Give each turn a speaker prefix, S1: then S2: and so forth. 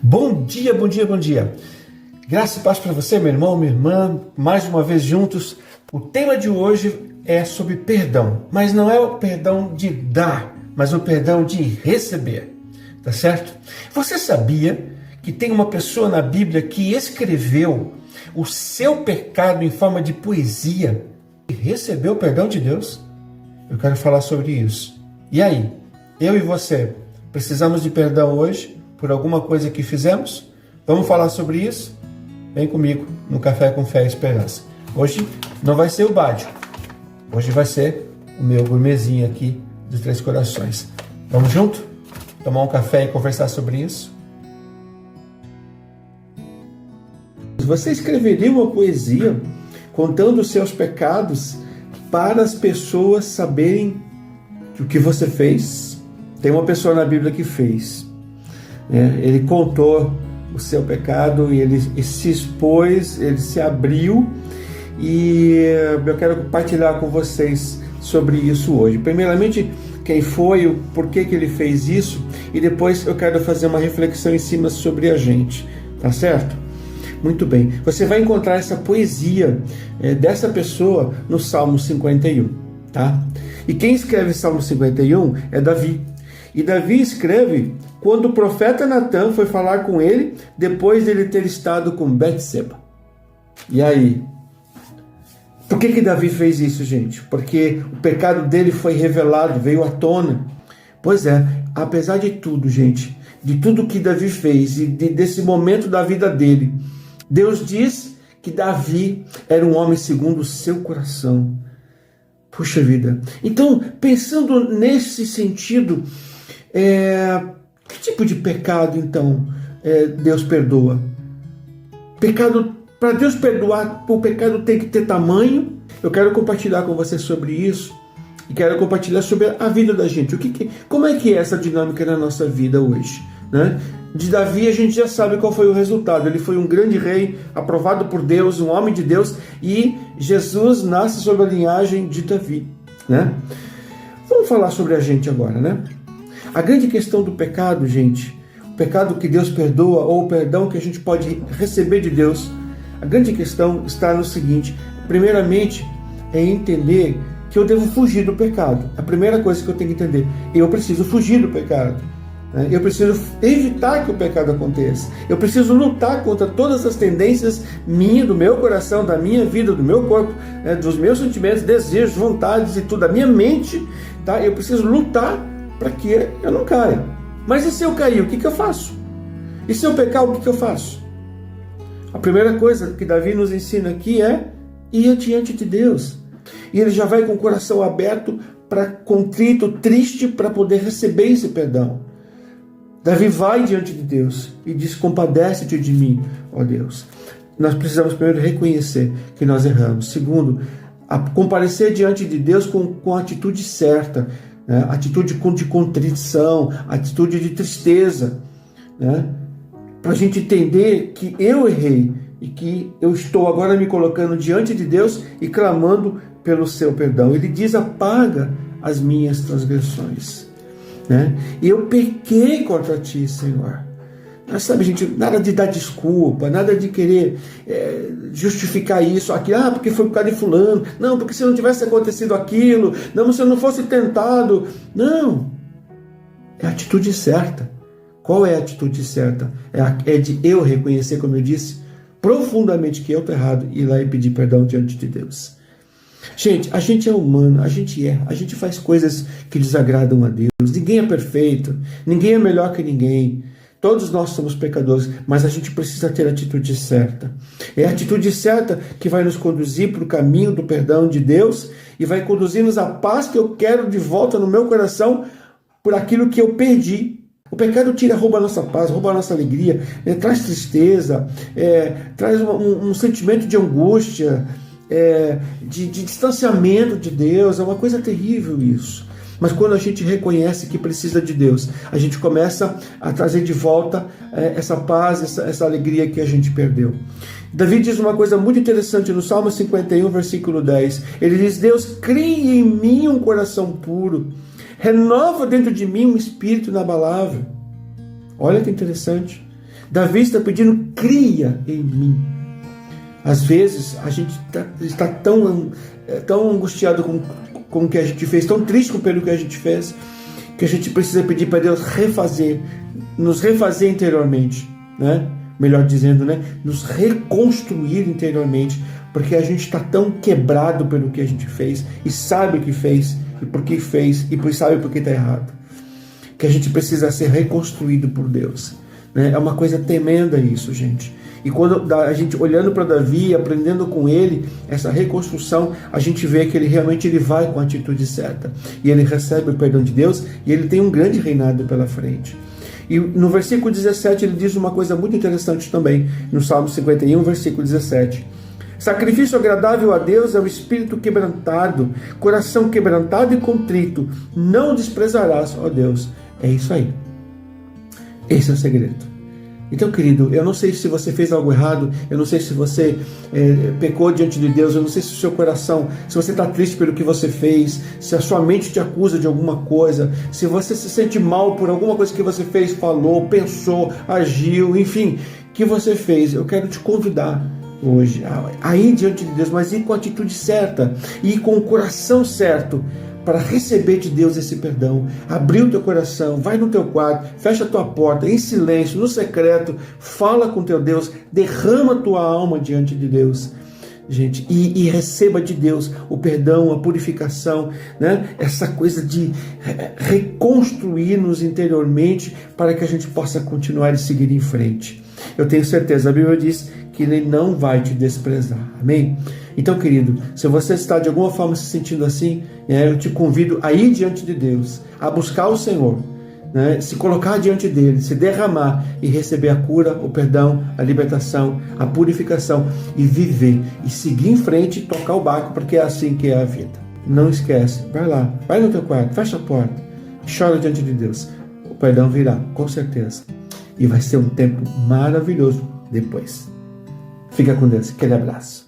S1: Bom dia, bom dia, bom dia. Graça e paz para você, meu irmão, minha irmã, mais uma vez juntos. O tema de hoje é sobre perdão, mas não é o perdão de dar, mas o perdão de receber, tá certo? Você sabia que tem uma pessoa na Bíblia que escreveu o seu pecado em forma de poesia e recebeu o perdão de Deus? Eu quero falar sobre isso. E aí, eu e você, precisamos de perdão hoje por alguma coisa que fizemos? Vamos falar sobre isso? Vem comigo no Café com Fé e Esperança. Hoje não vai ser o Bádio. Hoje vai ser o meu gourmetzinho aqui dos Três Corações. Vamos junto? Tomar um café e conversar sobre isso? Você escreveria uma poesia contando os seus pecados para as pessoas saberem o que você fez? Tem uma pessoa na Bíblia que fez. Ele contou o seu pecado e ele se expôs, ele se abriu, e eu quero compartilhar com vocês sobre isso hoje. Primeiramente, quem foi, o porquê que ele fez isso, e depois eu quero fazer uma reflexão em cima sobre a gente, tá certo? Muito bem, você vai encontrar essa poesia dessa pessoa no Salmo 51, tá? E quem escreve Salmo 51 é Davi. E Davi escreve quando o profeta Natan foi falar com ele depois dele ter estado com Betseba. E aí? Por que Davi fez isso, gente? Porque o pecado dele foi revelado, veio à tona. Pois é, apesar de tudo, gente, de tudo que Davi fez e desse momento da vida dele, Deus diz que Davi era um homem segundo o seu coração. Puxa vida. Então, pensando nesse sentido, que tipo de pecado, então, Deus perdoa? Para Deus perdoar, o pecado tem que ter tamanho. Eu quero compartilhar com você sobre isso. E quero compartilhar sobre a vida da gente. Como é que é essa dinâmica na nossa vida hoje, né? De Davi a gente já sabe qual foi o resultado. Ele foi um grande rei, aprovado por Deus, um homem de Deus. E Jesus nasce sob a linhagem de Davi, né? Vamos falar sobre a gente agora, né? A grande questão do pecado, gente, o pecado que Deus perdoa ou o perdão que a gente pode receber de Deus, a grande questão está no seguinte: primeiramente, é entender que eu devo fugir do pecado. A primeira coisa que eu tenho que entender, eu preciso fugir do pecado. Eu preciso evitar que o pecado aconteça. Eu preciso lutar contra todas as tendências minhas, do meu coração, da minha vida, do meu corpo, dos meus sentimentos, desejos, vontades e tudo, da minha mente, tá? Eu preciso lutar para que eu não caia. Mas e se eu cair, o que eu faço? E se eu pecar, o que eu faço? A primeira coisa que Davi nos ensina aqui é ir diante de Deus. E ele já vai com o coração aberto, contrito, triste, para poder receber esse perdão. Davi vai diante de Deus e diz: compadece-te de mim, ó Deus. Nós precisamos primeiro reconhecer que nós erramos. Segundo, comparecer diante de Deus com a atitude certa, né? Atitude de contrição, atitude de tristeza, né? Para a gente entender que eu errei e que eu estou agora me colocando diante de Deus e clamando pelo seu perdão. Ele diz: apaga as minhas transgressões, né? E eu pequei contra ti, Senhor. Mas sabe, gente, nada de dar desculpa, nada de querer justificar isso, aquilo, porque foi por causa de fulano, não, porque se não tivesse acontecido aquilo, não, se eu não fosse tentado. Não, é a atitude certa. Qual é a atitude certa? É de eu reconhecer, como eu disse, profundamente que eu estou errado e ir lá e pedir perdão diante de Deus. Gente, a gente é humano, a gente erra, a gente faz coisas que desagradam a Deus. Ninguém é perfeito, ninguém é melhor que ninguém. Todos nós somos pecadores, mas a gente precisa ter a atitude certa. É a atitude certa que vai nos conduzir para o caminho do perdão de Deus e vai conduzir-nos à paz que eu quero de volta no meu coração por aquilo que eu perdi. O pecado rouba a nossa paz, rouba a nossa alegria, traz tristeza, traz um sentimento de angústia, de distanciamento de Deus. É uma coisa terrível isso. Mas quando a gente reconhece que precisa de Deus, a gente começa a trazer de volta essa paz, essa alegria que a gente perdeu. Davi diz uma coisa muito interessante no Salmo 51, versículo 10. Ele diz: Deus, crie em mim um coração puro, renova dentro de mim um espírito inabalável. Olha que interessante. Davi está pedindo, cria em mim. Às vezes a gente está tão angustiado com o que a gente fez, tão triste pelo que a gente fez, que a gente precisa pedir para Deus nos refazer interiormente, né? Melhor dizendo, né? Nos reconstruir interiormente, porque a gente está tão quebrado pelo que a gente fez, e sabe o que fez, e por que fez, e sabe por que está errado, que a gente precisa ser reconstruído por Deus, né? É uma coisa tremenda isso, gente. E quando a gente olhando para Davi, aprendendo com ele essa reconstrução, a gente vê que ele realmente vai com a atitude certa. E ele recebe o perdão de Deus e ele tem um grande reinado pela frente. E no versículo 17 ele diz uma coisa muito interessante também, no Salmo 51, versículo 17. Sacrifício agradável a Deus é o espírito quebrantado, coração quebrantado e contrito, não desprezarás, ó Deus. É isso aí. Esse é o segredo. Então, querido, eu não sei se você fez algo errado, eu não sei se você pecou diante de Deus, eu não sei se o seu coração, se você está triste pelo que você fez, se a sua mente te acusa de alguma coisa, se você se sente mal por alguma coisa que você fez, falou, pensou, agiu, enfim, que você fez. Eu quero te convidar hoje a ir diante de Deus, mas ir com a atitude certa, ir com o coração certo, para receber de Deus esse perdão. Abrir o teu coração, vai no teu quarto, fecha a tua porta, em silêncio, no secreto, fala com teu Deus, derrama a tua alma diante de Deus, gente, e receba de Deus o perdão, a purificação, né? Essa coisa de reconstruir-nos interiormente para que a gente possa continuar e seguir em frente. Eu tenho certeza, a Bíblia diz que Ele não vai te desprezar, amém? Então, querido, se você está de alguma forma se sentindo assim, eu te convido a ir diante de Deus, a buscar o Senhor, né? Se colocar diante dele, se derramar e receber a cura, o perdão, a libertação, a purificação e viver e seguir em frente e tocar o barco, porque é assim que é a vida. Não esquece, vai lá, vai no teu quarto, fecha a porta, chora diante de Deus. O perdão virá, com certeza. E vai ser um tempo maravilhoso depois. Fica com Deus, aquele abraço.